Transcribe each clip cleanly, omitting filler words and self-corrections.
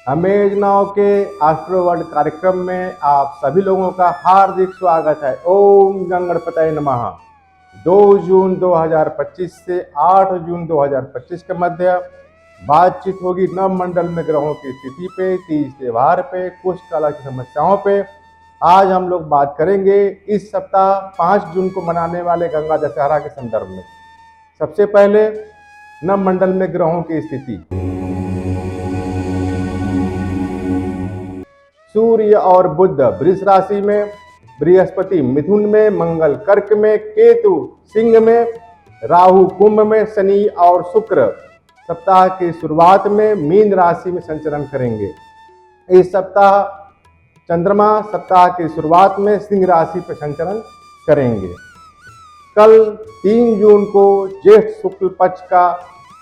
Amaze नाव के astro world कार्यक्रम में आप सभी लोगों का हार्दिक स्वागत है। ओम गंगणपतये नमः। 2 जून 2025 से 8 जून 2025 के मध्य बातचीत होगी नवमंडल में ग्रहों की स्थिति पे, तीज त्योहार पे, कुछ कला की समस्याओं पे। आज हम लोग बात करेंगे इस सप्ताह 5 जून को मनाने वाले गंगा दशहरा के संदर्भ में। सबसे पहले नवमंडल में ग्रहों की स्थिति। सूर्य और बुध वृष राशि में, बृहस्पति मिथुन में, मंगल कर्क में, केतु सिंह में, राहु कुंभ में, शनि और शुक्र सप्ताह की शुरुआत में मीन राशि में संचरण करेंगे। इस सप्ताह चंद्रमा सप्ताह की शुरुआत में सिंह राशि पर संचरण करेंगे। कल 3 जून को ज्येष्ठ शुक्ल पक्ष का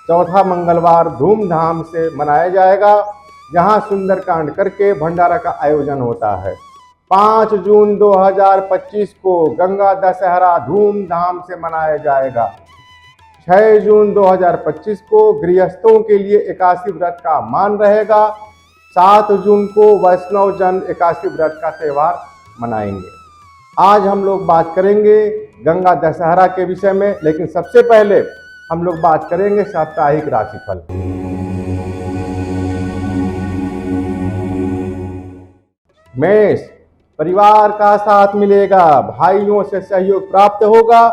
चौथा मंगलवार धूमधाम से मनाया जाएगा, जहां सुंदरकांड करके भंडारा का आयोजन होता है। 5 जून 2025 को गंगा दशहरा धूमधाम से मनाया जाएगा। 6 जून 2025 को गृहस्थों के लिए एकादशी व्रत का मान रहेगा। 7 जून को वैष्णव जन एकादशी व्रत का त्यौहार मनाएंगे। आज हम लोग बात करेंगे गंगा दशहरा के विषय में, लेकिन सबसे पहले हम लोग बात करेंगे साप्ताहिक राशिफल। मेष, परिवार का साथ मिलेगा, भाइयों से सहयोग प्राप्त होगा,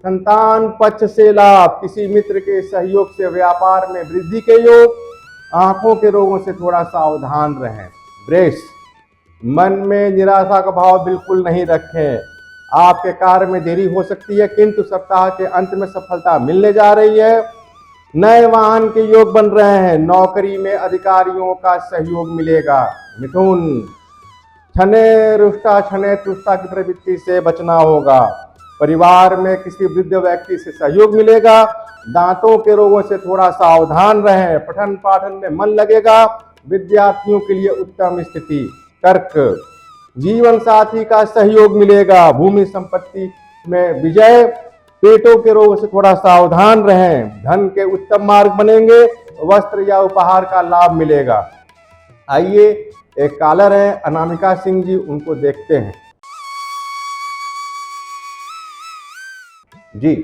संतान पक्ष से लाभ, किसी मित्र के सहयोग से व्यापार में वृद्धि के योग, आंखों के रोगों से थोड़ा सावधान रहें। वृष, मन में निराशा का भाव बिल्कुल नहीं रखें। आपके कार्य में देरी हो सकती है, किंतु सप्ताह के अंत में सफलता मिलने जा रही है। नए वाहन के योग बन रहे हैं, नौकरी में अधिकारियों का सहयोग मिलेगा। मिथुन, छने रुष्टा छने तुष्टा की प्रवृत्ति से बचना होगा। परिवार में किसी वृद्ध व्यक्ति से सहयोग मिलेगा। दांतों के रोगों से थोड़ा सावधान रहें। पठन पाठन में मन लगेगा, विद्यार्थियों के लिए उत्तम स्थिति। कर्क, जीवन साथी का सहयोग मिलेगा, भूमि संपत्ति में विजय। पेटों के रोगों से थोड़ा सावधान रहें। धन के उत्तम मार्ग बनेंगे, वस्त्र या उपहार का लाभ मिलेगा। आइए, एक कॉलर है अनामिका सिंह जी, उनको देखते हैं। जी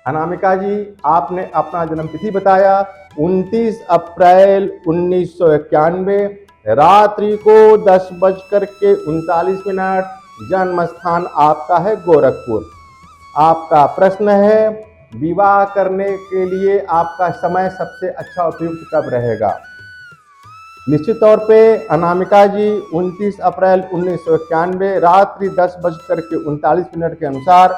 अनामिका जी, आपने अपना जन्म तिथि बताया 29 अप्रैल 1991, रात्रि को 10:39। जन्म स्थान आपका है गोरखपुर। आपका प्रश्न है, विवाह करने के लिए आपका समय सबसे अच्छा उपयुक्त कब रहेगा? निश्चित तौर पे अनामिका जी 29 अप्रैल 1991 रात्रि 10:39 के अनुसार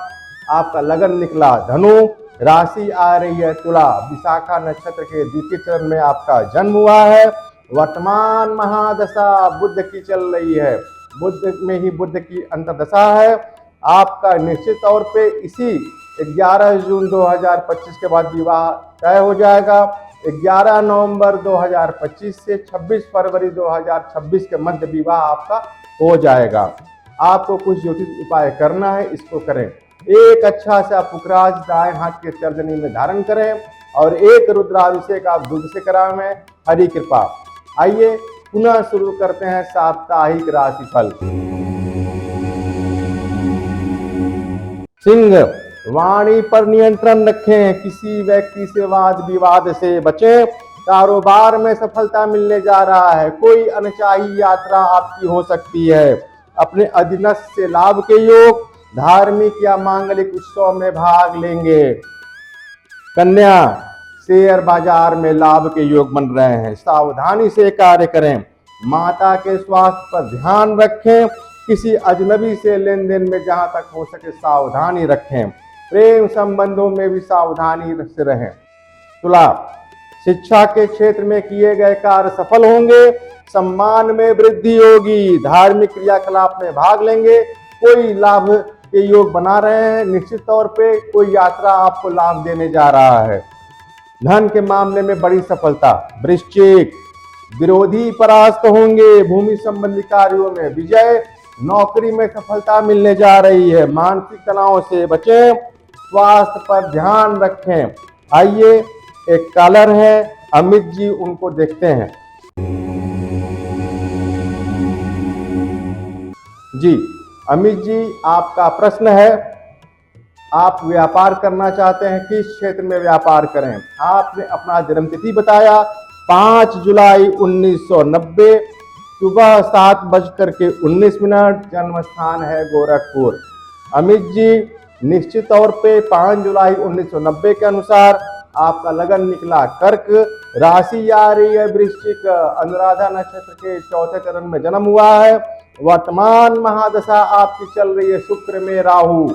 आपका लगन निकला धनु, राशि आ रही है तुला, विशाखा नक्षत्र के द्वितीय चरण में आपका जन्म हुआ है। वर्तमान महादशा बुध की चल रही है, बुध में ही बुध की अंतर्दशा है। आपका निश्चित तौर पे इसी 11 जून 2025 के बाद विवाह तय हो जाएगा। 11 नवंबर 2025 से 26 फरवरी 2026 के मध्य विवाह आपका हो जाएगा। आपको कुछ ज्योतिष उपाय करना है, इसको करें। एक अच्छा सा पुखराज दाएं हाथ के तर्जनी में धारण करें और एक रुद्राभिषेक आप दूध से कराएं। हरि कृपा। आइए पुनः शुरू करते हैं साप्ताहिक राशिफल। सिंह, वाणी पर नियंत्रण रखें, किसी व्यक्ति से वाद विवाद से बचें। कारोबार में सफलता मिलने जा रहा है, कोई अनचाही यात्रा आपकी हो सकती है। अपने अधीनस्थ से लाभ के योग, धार्मिक या मांगलिक उत्सव में भाग लेंगे। कन्या, शेयर बाजार में लाभ के योग बन रहे हैं, सावधानी से कार्य करें। माता के स्वास्थ्य पर ध्यान रखें, किसी अजनबी से लेन देन में जहां तक हो सके सावधानी रखें। प्रेम संबंधों में भी सावधानी से रहें। तुला, शिक्षा के क्षेत्र में किए गए कार्य सफल होंगे, सम्मान में वृद्धि होगी, धार्मिक क्रियाकलाप में भाग लेंगे, कोई लाभ के योग बना रहे हैं। निश्चित तौर पे कोई यात्रा आपको लाभ देने जा रहा है। धन के मामले में बड़ी सफलता। वृश्चिक, विरोधी परास्त होंगे, भूमि संबंधी कार्यों में विजय, नौकरी में सफलता मिलने जा रही है। मानसिक तनाव से बचें, स्वास्थ्य पर ध्यान रखें। आइए, एक कॉलर है अमित जी, उनको देखते हैं। जी अमित जी, आपका प्रश्न है, आप व्यापार करना चाहते हैं, किस क्षेत्र में व्यापार करें? आपने अपना जन्मतिथि बताया 5 जुलाई 1990, सुबह 7:19, जन्म स्थान है गोरखपुर। अमित जी, निश्चित तौर पे 5 जुलाई 1990 के अनुसार आपका लगन निकला कर्क, राशि आ रही है वृश्चिक, अनुराधा नक्षत्र के चौथे चरण में जन्म हुआ है। वर्तमान महादशा आपकी चल रही है शुक्र में राहु।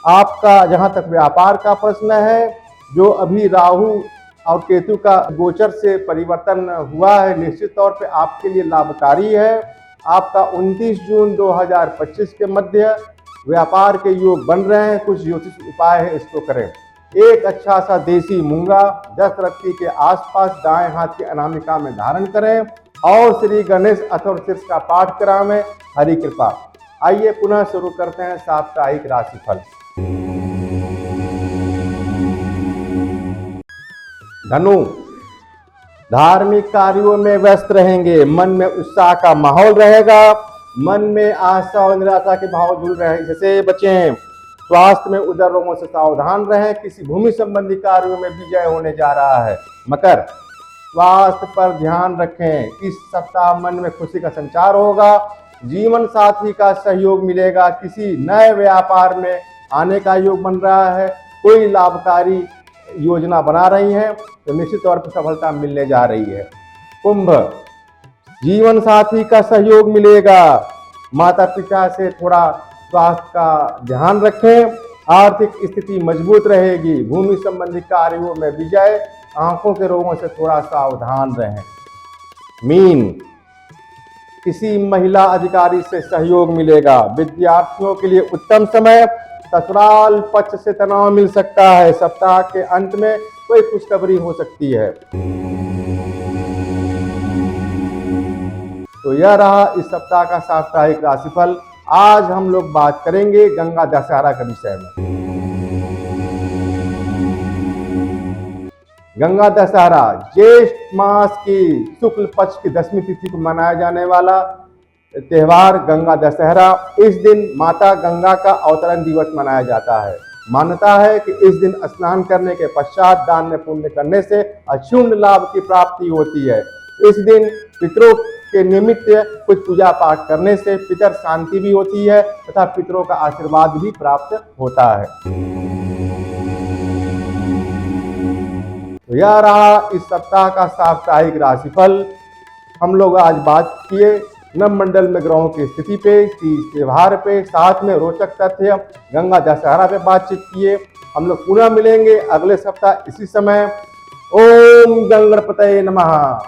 आपका जहां तक व्यापार का प्रश्न है, जो अभी राहु और केतु का गोचर से परिवर्तन हुआ है, निश्चित तौर पे आपके लिए लाभकारी है। आपका 29 जून 2025 के मध्य व्यापार के योग बन रहे हैं। कुछ ज्योतिष उपाय है, इसको करें। एक अच्छा सा देसी मूंगा 10 रत्ती के आसपास दाएं हाथ की अनामिका में धारण करें और श्री गणेश अथर्व शीर्ष का पाठ करावें। हरि कृपा। आइए पुनः शुरू करते हैं साप्ताहिक राशिफल। धनु, धार्मिक कार्यों में व्यस्त रहेंगे, मन में उत्साह का माहौल रहेगा, मन में आशा और निराशा के भाव जुड़ रहे हैं, इससे बचें। स्वास्थ्य में उदर रोगों से सावधान रहें, किसी भूमि संबंधी कार्यों में विजय होने जा रहा है। मकर, स्वास्थ्य पर ध्यान रखें, इस सप्ताह मन में खुशी का संचार होगा, जीवन साथी का सहयोग मिलेगा, किसी नए व्यापार में आने का योग बन रहा है, कोई लाभकारी योजना बना रही हैं तो निश्चित तौर पर सफलता मिलने जा रही है। कुंभ, जीवन साथी का सहयोग मिलेगा, माता पिता से थोड़ा स्वास्थ्य का ध्यान रखें, आर्थिक स्थिति मजबूत रहेगी, भूमि संबंधी कार्यों में विजय, आंखों के रोगों से थोड़ा सावधान रहें। मीन, किसी महिला अधिकारी से सहयोग मिलेगा, विद्यार्थियों के लिए उत्तम समय, ससुराल पक्ष से तनाव मिल सकता है, सप्ताह के अंत में कोई खुशखबरी हो सकती है। तो यह रहा इस सप्ताह का साप्ताहिक राशिफल। आज हम लोग बात करेंगे गंगा दशहरा के विषय में। गंगा दशहरा ज्येष्ठ मास की शुक्ल पक्ष की 10वीं तिथि को मनाया जाने वाला त्योहार गंगा दशहरा। इस दिन माता गंगा का अवतरण दिवस मनाया जाता है। मान्यता है कि इस दिन स्नान करने के पश्चात दान पुण्य करने से अक्षुण्ण लाभ की प्राप्ति होती है। इस दिन पितरों के निमित्त कुछ पूजा पाठ करने से पितर शांति भी होती है तथा पितरों का आशीर्वाद भी प्राप्त होता है। तो यह रहा इस सप्ताह का साप्ताहिक राशिफल। हम लोग आज बात किए नवमंडल में ग्रहों की स्थिति पे, तीज त्योहार पे, साथ में रोचक तथ्य गंगा दशहरा पे बातचीत किए। हम लोग पुनः मिलेंगे अगले सप्ताह इसी समय। ओम गंगणपतये नमः।